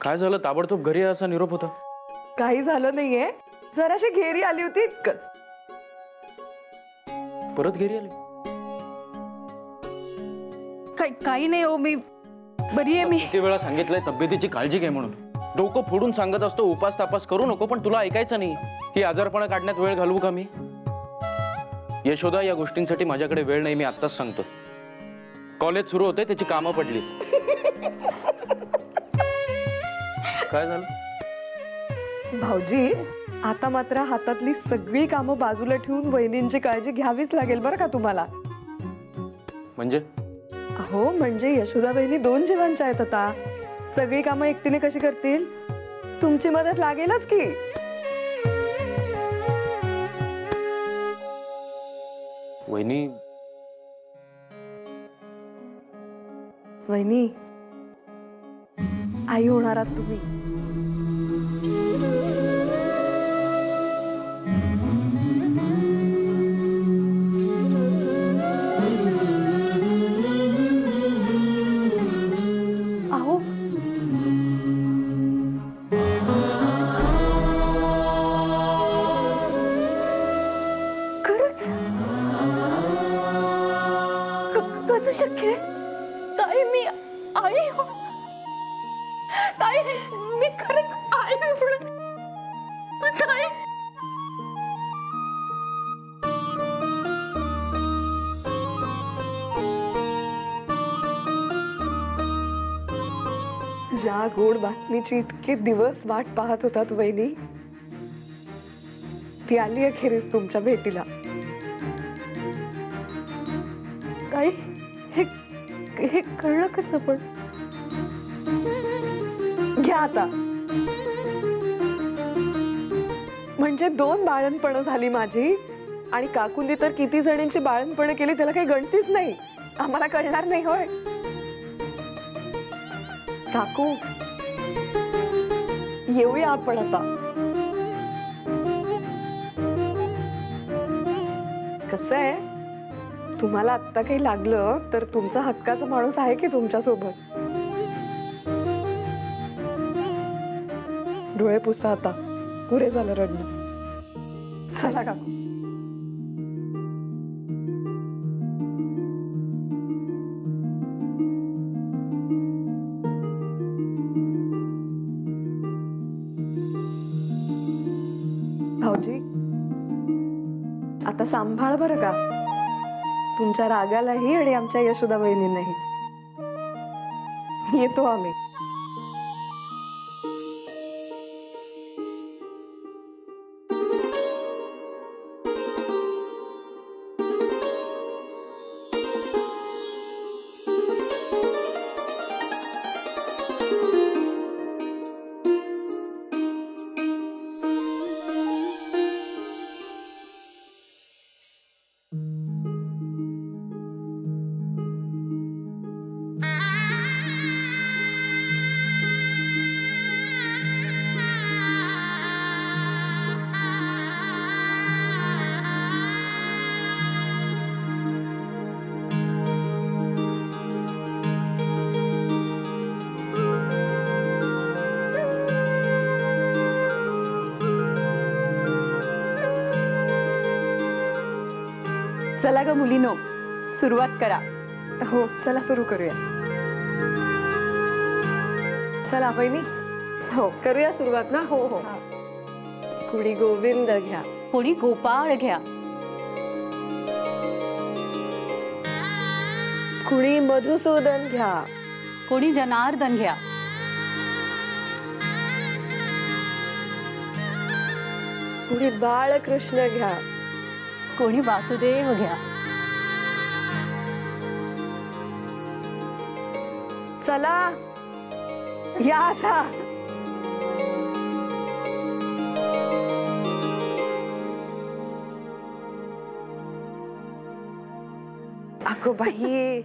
काय झालं? ताबडतोब घरी असा निरोप होता. काही झालं नाहीये, जराशी घेरी आली होती इतकंच. परत घरी आली? काही नाही हो, मी बरी आहे. मी किती वेळा सांगितलंय तब्येतीची काळजी घे म्हणून. डोकं फोडून सांगत असतो उपास तापास करू नको, पण तुला ऐकायचं नाही. ही आजारपणा काढण्यात वेळ घालवू का मी? यशोदा, या गोष्टींसाठी माझ्याकडे वेळ नाही, मी आत्ताच सांगतो. कॉलेज सुरू होते, त्याची कामं पडली. काय झालं? भाऊजी, आता मात्र हातातली सगळी कामं बाजूला ठेवून वहिनींची काळजी घ्यावीच लागेल बरं का तुम्हाला. म्हणजे? अहो, म्हणजे यशोदा वहिनी 2 जीवांच्या आहेत आता. सगळी कामं एकटीने कशी करतील? तुमची मदत लागेलच की. वहिनी, वहिनी, आई होणार आहात तुम्ही. अहो, कसं शक्य आहे? ताई, मी आई हो. ताई, मी खरंच आई होणार. ताई, ज्या गोड बातमीची इतके दिवस वाट पाहत होतात वहिनी, ती आली अखेरीस तुमच्या भेटीला. ताई, हे कळलं कसं? पण घ्या आता. म्हणजे 2 बाळणपणं झाली माझी, आणि काकूंनी तर किती जणींची बाळणपणं केली त्याला काही गणतीच नाही. आम्हाला कळणार नाही होय? काकू, येऊया आपण आता. कसं आहे, तुम्हाला आत्ता काही लागलं तर तुमचा हक्काचा माणूस आहे की तुमच्या सोबत. डोळे पुसा आता, पुरे झालं रडणं. चला काकू. भाऊजी, आता सांभाळ बरं का, तुमच्या रागालाही आणि आमच्या यशोदा वहिनींनाही. येतो आम्ही. चला ग मुलीनो, सुरुवात करा. हो, चला सुरू करूया. चला वहिनी. हो, करूया सुरुवात ना. हो हो. कुणी गोविंद घ्या, कुणी गोपाळ घ्या, कुणी मधुसूदन घ्या, कुणी जनार्दन घ्या, कुणी बाळकृष्ण घ्या, कोणी वासुदेव घ्या. चला या आता. अगो बाई,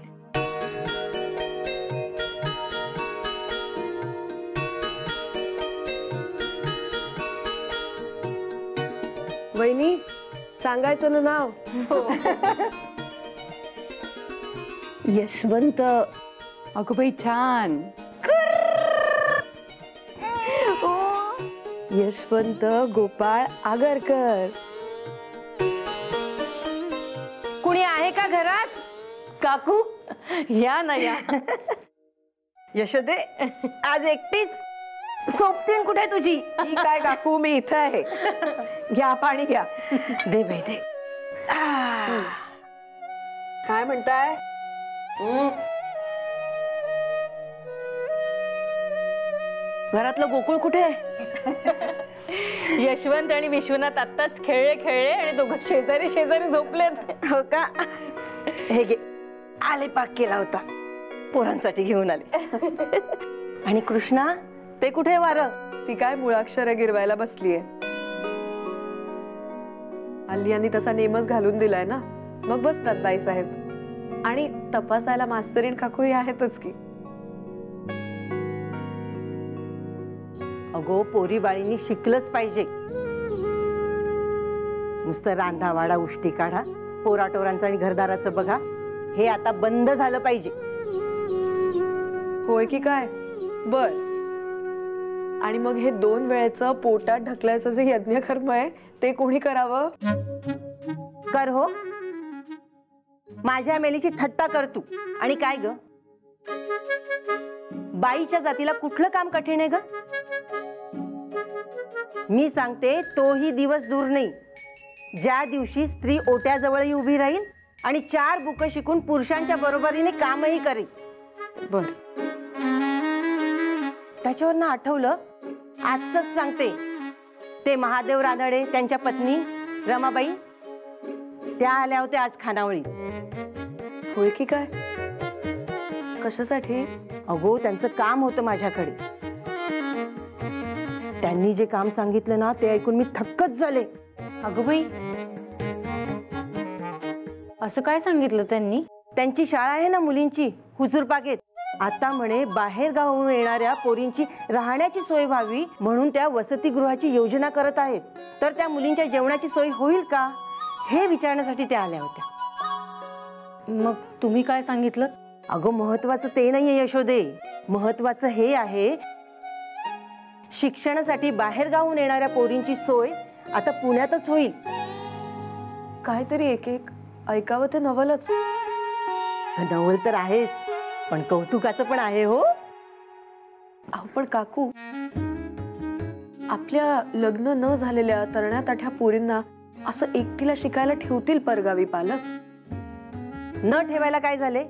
वहिनी सांगायचं ना नाव. यशवंत. अगो बाई, छान. यशवंत गोपाळ आगरकर. कुणी आहे का घरात? काकू या ना या. यशोदे आज एकटीच? सोबतीन कुठे तुझी? ही काय काकू, मी इथं आहे. घ्या पाणी घ्या. दे बाई दे. काय म्हणताय? घरातलं गोकुळ कुठे आहे? यशवंत आणि विश्वनाथ आत्ताच खेळले आणि दोघं शेजारी शेजारी झोपलेत. हो का? हे घे, आले पाक केला होता, पोरांसाठी घेऊन आले. आणि कृष्णा ते कुठे वार? ती काय मुळाक्षर गिरवायला बसलीये. हल्ली यांनी तसा नेमच घालून दिलाय ना, मग बसतात बाईसाहेब. आणि तपासायला मास्तरीण काकूही आहेतच की. अगो पोरी बाळींनी शिकलंच पाहिजे. नुसतं रांधावाडा उष्टी काढा, पोराटोरांचं आणि घरदाराचं बघा, हे आता बंद झालं पाहिजे. होय की काय? बर. आणि मग हे 2 वेळेचं पोटात ढकलायचं जे यज्ञकर्म आहे ते कोणी करावं? कर हो, माझ्या मेलीची थट्टा कर तू. आणि काय ग, बाईच्या जातीला कुठलं काम कठीण आहे ग? मी सांगते, तोही दिवस दूर नाही ज्या दिवशी स्त्री ओट्याजवळही उभी राहील आणि 4 बुक शिकून पुरुषांच्या बरोबरीने कामही करेल. बर. त्याच्यावरनं आठवलं, आजच सांगते, ते महादेव रानडे त्यांच्या पत्नी रमाबाई त्या आल्या होत्या आज खानावळी. होय की काय? कशासाठी? अगो त्यांचं काम होतं माझ्याकडे. त्यांनी जे काम सांगितलं ना, ते ऐकून मी थक्कच झाले. अगं बाई, असं काय सांगितलं त्यांनी? त्यांची शाळा आहे ना मुलींची, हुजूर बागेत. आता म्हणे बाहेर गावाहून येणाऱ्या पोरींची राहण्याची सोय व्हावी म्हणून त्या वसतिगृहाची योजना करत आहेत. तर त्या मुलींच्या जेवणाची सोय होईल का हे विचारण्यासाठी त्या आल्या होत्या. मग तुम्ही काय सांगितलं? अगं महत्वाचं ते नाहीये यशोदे, महत्वाचं हे आहे, शिक्षणासाठी बाहेर गावाहून येणाऱ्या पोरींची सोय आता पुण्यातच होईल. काहीतरी एक ऐकावं ते नवलच. नवल तर आहेच, पण कौतुकाचं पण आहे हो. अहो पण काकू, आपल्या लग्न न झालेल्या तरण्या ताठ्या पोरींना असं एकटीला शिकायला ठेवतील परगावी पालक? न ठेवायला काय झाले?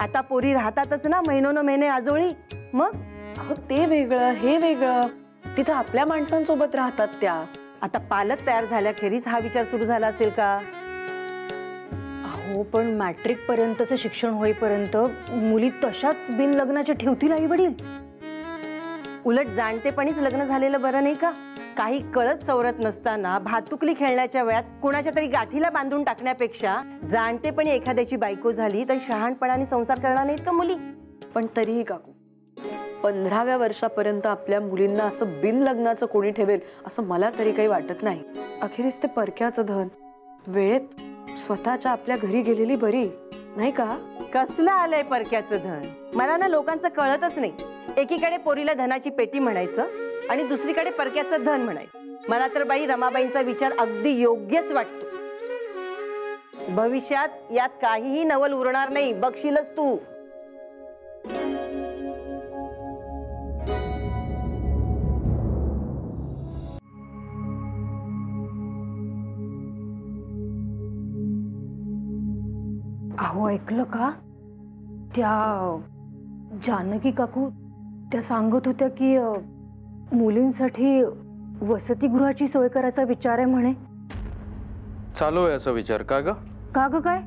आता पोरी राहतातच ना महिनोन महिने आजोळी. मग अहो ते वेगळं, हे वेगळं. तिथं आपल्या माणसांसोबत राहतात त्या. आता पालक तयार झाल्याखेरीज हा विचार सुरू झाला असेल का? हो, पण मॅट्रिक पर्यंतचं शिक्षण होईपर्यंत मुली तशाच बिन लग्नाच्या ठेवतील आई वडील. उलट जाणतेपणीच लग्न झालेलं बरं नाही का? काही कळत सवरत नसताना भातुकली खेळण्याच्या वयात कोणाच्या तरी गाठीला बांधून टाकण्यापेक्षा जाणतेपणी एखाद्याची बायको झाली तर शहाणपणाने संसार करणार नाहीत का मुली? पण तरीही काकू, 15व्या वर्षापर्यंत आपल्या मुलींना असं बिन लग्नाचं कोणी ठेवेल असं मला तरी काही वाटत नाही. अखेरीस ते परक्याचं धन वेळेत स्वतःच्या आपल्या घरी गेलेली बरी, नाही का? कसलं आलंय परक्याचं धन? मला ना लोकांचं कळतच नाही. एकीकडे पोरीला धनाची पेटी म्हणायचं आणि दुसरीकडे परक्याचं धन म्हणायचं. मला तर बाई रमाबाईंचा विचार अगदी योग्यच वाटतो. भविष्यात यात काहीही नवल उरणार नाही, बघशीलच तू. अहो ऐकलं का? त्या जानकी काकू त्या सांगत होत्या की मुलींसाठी वसतिगृहाची सोय करायचा विचार आहे म्हणे. चालू आहे असा विचार का ग? का ग काय?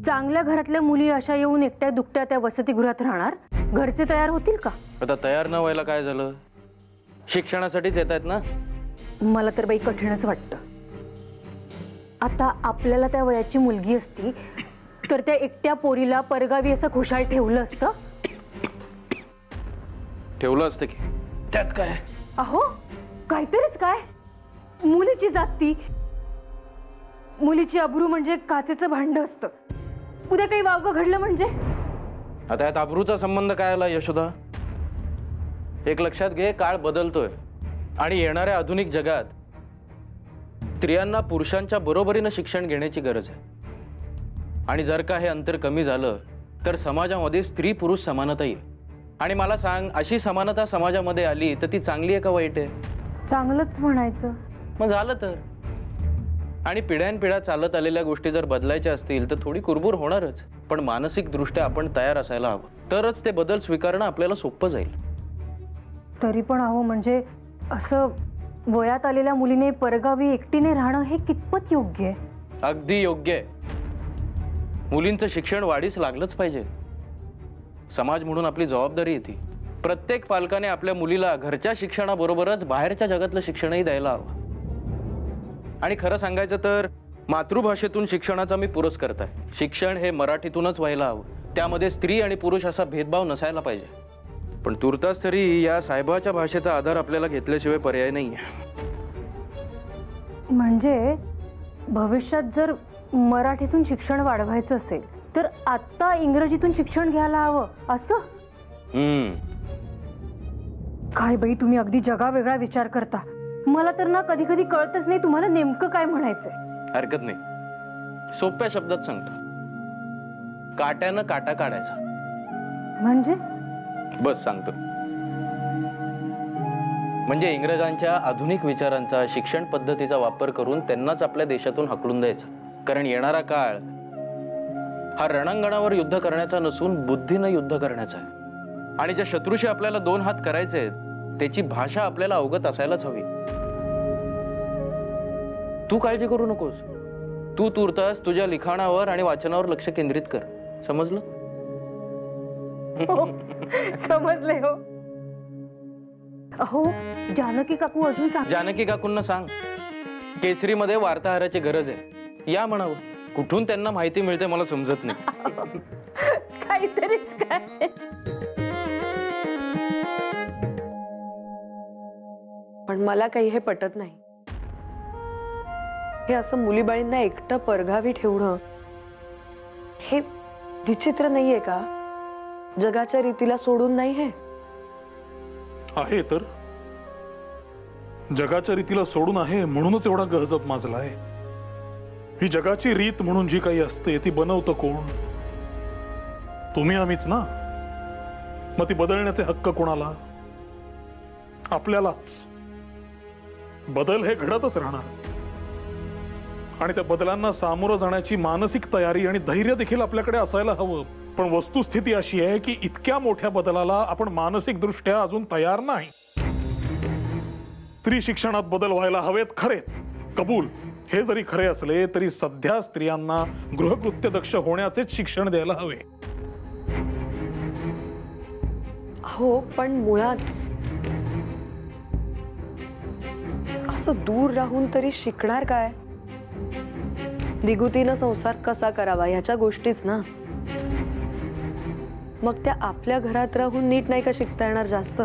चांगल्या घरातल्या मुली अशा येऊन एकट्या दुकट्या त्या वसतिगृहात राहणार? घरचे तयार होतील का? आता तयार न व्हायला काय झालं? शिक्षणासाठीच येत आहेत ना. मला तर बाई कठीणच वाटतं. आता आपल्याला त्या वयाची मुलगी असती तर त्या एकट्या पोरीला परगावी असं खुशाल ठेवलं असतं. ठेवलं असतं की, त्यात काय? अहो काहीतरीच काय. मुलीची जाती, मुलीची अब्रू म्हणजे काचेचं भांड असतं. उद्या काही वावगं घडलं म्हणजे? आता यात अब्रूचा संबंध काय आला यशोदा? एक लक्षात घे, काळ बदलतोय आणि येणाऱ्या आधुनिक जगात स्त्रियांना पुरुषांच्या बरोबरीनं शिक्षण घेण्याची गरज आहे. आणि जर का हे अंतर कमी झालं तर समाजामध्ये स्त्री पुरुष समानता येईल. आणि मला सांग, अशी समानता समाजामध्ये आली तर ती चांगली आहे का वाईट आहे? चांगलंच म्हणायचं. मग झालं तर. आणि पिढ्यानपिढ्या चालत आलेल्या गोष्टी जर बदलायच्या असतील तर थोडी कुरबूर होणारच, पण मानसिक दृष्ट्या आपण तयार असायला हवं, तरच ते बदल स्वीकारणं आपल्याला सोपं जाईल. तरी पण अहो, म्हणजे असं वयात आलेल्या मुलीने परगावी एकटीने राहणं हे कितपत योग्य आहे? अगदी योग्य आहे. मुलींचं शिक्षण वाढीस लागलंच पाहिजे. समाज म्हणून आपली जबाबदारी येते. प्रत्येक पालकाने आपल्या मुलीला घरच्या शिक्षणाबरोबरच बाहेरच्या जगातलं शिक्षणही द्यायला हवं. आणि खरं सांगायचं तर मातृभाषेतून शिक्षणाचा मी पुरस्कार आहे. शिक्षण हे मराठीतूनच व्हायला हवं. त्यामध्ये स्त्री आणि पुरुष असा भेदभाव नसायला पाहिजे. पण तुर्तास तरी या साहेबाच्या भाषेचा आधार आपल्याला घेतल्याशिवाय पर्याय नाहीये. म्हणजे भविष्यात जर मराठीतून शिक्षण वाढवायचं असेल तर आता इंग्रजीतून शिक्षण घ्यायला हवं असं? काय बाई, तुम्ही अगदी जगावेगळा विचार करता. मला तर ना कधी कधी कळतच नाही तुम्हाला नेमकं काय म्हणायचंय. हरकत नाही, सोप्या शब्दात सांगतो. काट्यानं काटा काढायचा. म्हणजे? बस सांगतो. म्हणजे इंग्रजांच्या आधुनिक विचारांचा, शिक्षण पद्धतीचा वापर करून त्यांनाच आपल्या देशातून हाकलून द्यायचा. कारण येणारा काळ हा रणांगणावर युद्ध करण्याचा नसून बुद्धीनं युद्ध करण्याचा आहे. आणि ज्या शत्रूशी आपल्याला दोन हात करायचे आहेत त्याची भाषा आपल्याला अवगत असायलाच हवी. तू काळजी करू नकोस. तू तुर्तास तुझ्या लिखाणावर आणि वाचनावर लक्ष केंद्रित कर. समजलं? समजले हो. अहो, जानकी काकू अजून सांग. जानकी काकूंना सांग, केसरीमध्ये वार्ताहराची गरज आहे. या म्हणावं. कुठून त्यांना माहिती मिळते मला समजत नाही. काहीतरीच काय. पण मला काही हे पटत नाही. हे असं मुलीबाळींना एकटं परगावी ठेवणं हे विचित्र नाहीये का? जगाच्या रीतीला सोडून नाही हे आहे तर जगाच्या रीतीला सोडून आहे म्हणूनच एवढा गहजप माजलाय. ही जगाची रीत म्हणून जी काही असते ती बनवतं कोण? तुम्ही आम्हीच ना. मग ती बदलण्याचे हक्क कोणाला? आपल्यालाच. बदल हे घडतच राहणार आणि त्या बदलांना सामोरं जाण्याची मानसिक तयारी आणि धैर्य देखील आपल्याकडे असायला हवं. पण वस्तुस्थिती अशी आहे की इतक्या मोठ्या बदलाला आपण मानसिक दृष्ट्या अजून तयार नाही. स्त्री शिक्षणात बदल व्हायला हवेत खरे, कबूल. हे जरी खरे असले तरी सध्या स्त्रियांना गृहकृत्य दक्ष होण्याचेच शिक्षण द्यायला हवे. हो, पण मुळात असं दूर राहून तरी शिकणार काय? निगुतीनं संसार कसा करावा ह्याच्या गोष्टीच ना. मग त्या आपल्या घरात राहून नीट नाही का शिकता येणार जास्त?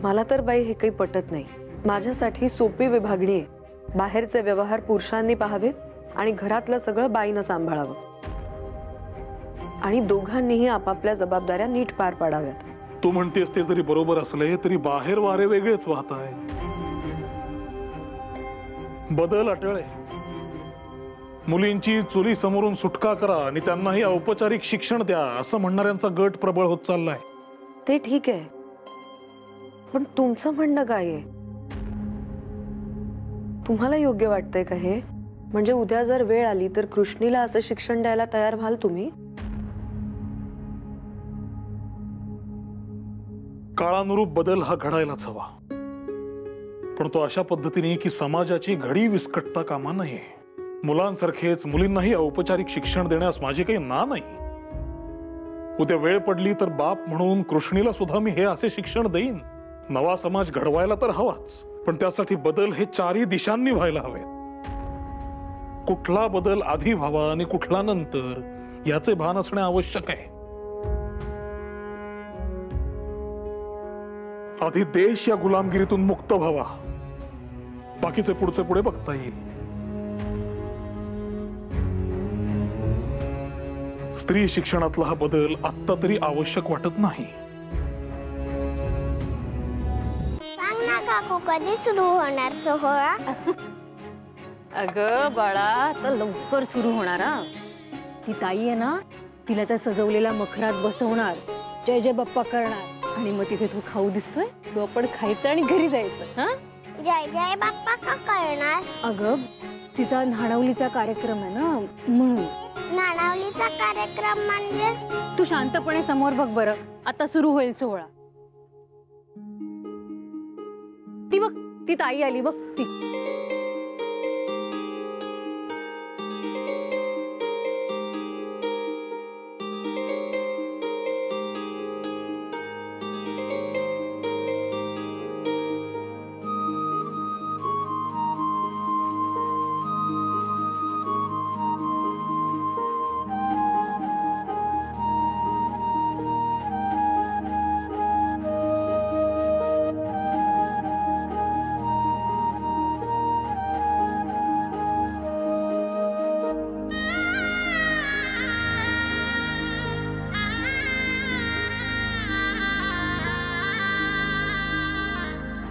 मला तर बाई हे काही पटत नाही. माझ्यासाठी सोपी विभागणी आहे. बाहेरचे व्यवहार पुरुषांनी पाहावेत आणि घरातलं सगळं बाईनं सांभाळावं आणि दोघांनीही आपापल्या जबाबदाऱ्या नीट पार पाडाव्यात. तू म्हणतेस ते जरी बरोबर असले तरी बाहेर वारे वेगळेच वाहत आहे. बदल अटळ आहे. मुलींची चुली समोरून सुटका करा आणि त्यांनाही औपचारिक शिक्षण द्या असं म्हणणाऱ्यांचा गट प्रबळ होत चाललाय. ते ठीक आहे, पण तुमचं म्हणणं काय आहे? तुम्हाला योग्य वाटतंय का हे? म्हणजे उद्या जर वेळ आली तर कृष्णीला असं शिक्षण द्यायला तयार व्हाल तुम्ही? काळानुरूप बदल हा घडायलाच हवा, पण तो अशा पद्धतीने की समाजाची घडी विस्कटता कामा नये. मुलांसारखेच मुलींनाही औपचारिक शिक्षण देण्यास माझी काही ना नाही. उद्या वेळ पडली तर बाप म्हणून कृष्णीला सुद्धा मी हे असे शिक्षण देईन. नवा समाज घडवायला तर हवाच, पण त्यासाठी बदल हे चारही दिशांनी व्हायला हवे. कुठला बदल आधी व्हावा आणि कुठला नंतर याचे भान असणे आवश्यक आहे. आधी देश या गुलामगिरीतून मुक्त व्हावा, बाकीचे पुढचे पुढे बघता येईल. स्त्री शिक्षणातला हा बदल आत्ता तरी आवश्यक वाटत नाही. काकू कधी सुरू होणार सोहळा? अगं बाळा आता लवकर सुरू होणार हा. ती ताई आहे ना, तिला त्या सजवलेल्या मखरात बसवणार, जय जय बाप्पा करणार आणि मग तिथे तू खाऊ दिसतोय, तू आपण खायचं आणि घरी जायचं. हा जय जय बाप्पा का करणार? अगं तिचा न्हाणवलीचा कार्यक्रम आहे ना, म्हणून. नाणावलीचा कार्यक्रम म्हणजे? तू शांतपणे समोर बघ बरं, आता सुरू होईल सोहळा. ती बघ, ती ताई आली बघ ती.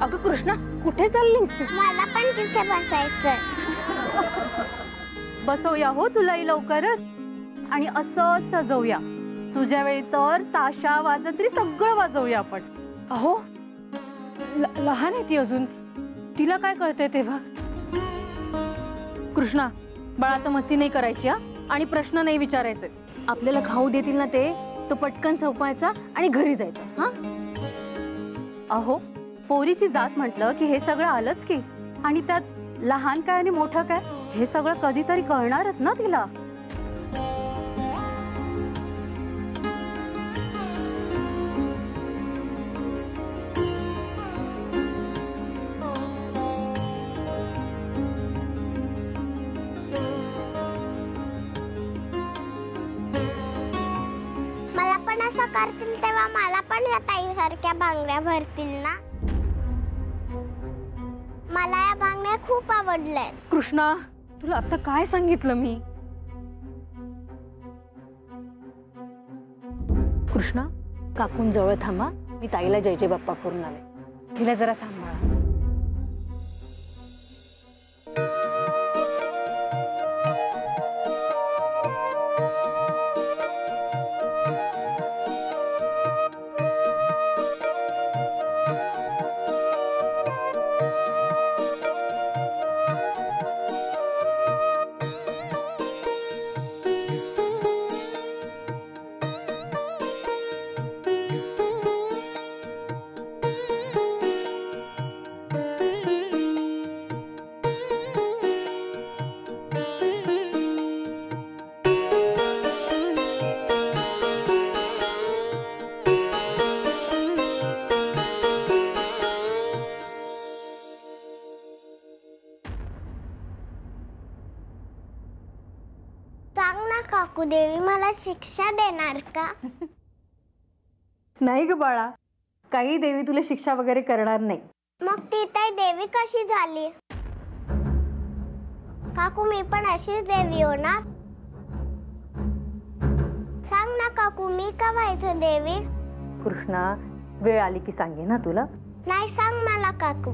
अगं कृष्णा, कुठे चाललीस? मला पण तिथे बसायचंय. बसवूया हो तुलाही लवकरच, आणि असंच सजवूया. तुझ्या वेळी तर ताशा वाजंत्री सगळं वाजवूया आपण. अहो लहान आहे ती अजून, तिला काय कळतंय तेव्हा. कृष्णा बाळा, तर मस्ती नाही करायची हा, आणि प्रश्न नाही विचारायचे. आपल्याला खाऊ देतील ना ते, तो पटकन संपवायचा आणि घरी जायचं. हा अहो, पोरीची जात म्हटलं की हे सगळं आलंच की, आणि त्यात लहान काय आणि मोठं काय हे सगळं कधीतरी कळणारच ना तिला. मला पण असं करतील तेव्हा मला पण या ताईसारख्या बांगड्या भरतील ना? मला या बांगड्या खूप आवडल्या. कृष्णा, तुला आता काय सांगितलं मी? कृष्णा, काकून जवळ थांबा, मी ताईला जय जय बाप्पा करून आले. तिला जरा सांभाळा. सांग ना काकू, देवी मला शिक्षा देणार का? नाही ग बाळा, काही देवी तुला शिक्षा वगैरे करणार नाही. मग ती ताई देवी कशी झाली? काकू, मी पण अशीच देवी होणार? सांग ना काकू, मी का व्हायचं देवी? कृष्णा, वेळ आली की सांगे ना तुला. नाही, सांग मला काकू,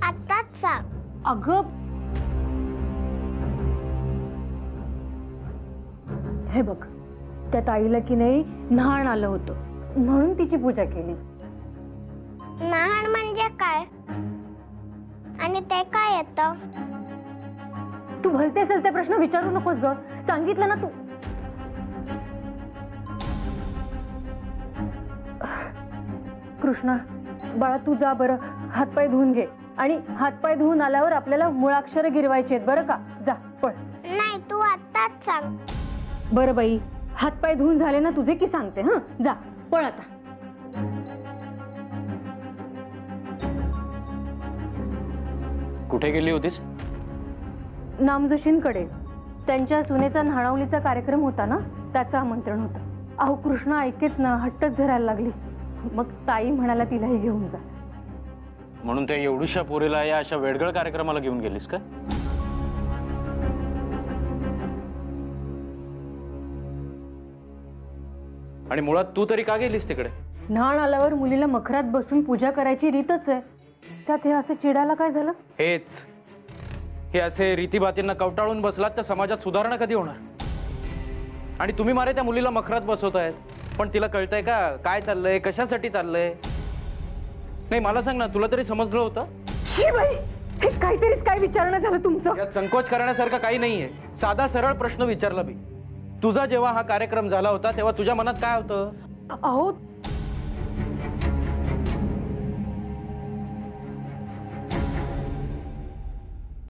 आत्ताच सांग. अगं हे बघ, त्या ताईला की नाही न्हाण आलं होतं, म्हणून तिची पूजा केली. न्हाण म्हणजे काय? आणि ते काय येतं? तू भलते असेल ते प्रश्न विचारू नकोस ग, सांगितलं ना तू. कृष्णा बाळा, तू जा बरं, हातपाय धुवून घे, आणि हातपाय धुवून आल्यावर आपल्याला मुळाक्षर गिरवायचे आहेत बरं का. जा पळ. नाही, तू आत्ताच सांग. बरं बाई, हातपाय धुवून झाले ना तुझे की सांगते. हा जा पळ आता. कुठे गेली होतीस? नामजोशींकडे. त्यांच्या सुनेचा न्हाणवलीचा कार्यक्रम होता ना, त्याचं आमंत्रण होतं. अहो कृष्णा ऐकेच ना, हट्टच धरायला लागली. मग ताई म्हणाला तिलाही घेऊन जा. म्हणून त्या एवढूशा पोरीला या अशा वेडगळ कार्यक्रमाला घेऊन गेलीस का? आणि मुळात तू तरी का गेलीस तिकडे? न्हाण आल्यावर मुलीला मखरात बसून पूजा करायची रीतच आहे. त्यात हे असं चिडायला काय झालं? हेच हे असे रीतीभातींना कवटाळून बसलात तर समाजात सुधारणा कधी होणार? आणि तुम्ही मारे त्या मुलीला मखरात बसवतायत, पण तिला कळतंय का काय चाललंय, कशासाठी चाललंय? नाही मला सांग ना, तुला तरी समजलं होतं? हे काहीतरीच काय विचारणं झालं तुमचं. यात संकोच करण्यासारखं काही नाहीये. साधा सरळ प्रश्न विचारला मी. तुझा जेव्हा हा कार्यक्रम झाला होता तेव्हा तुझ्या मनात काय होतं? अहो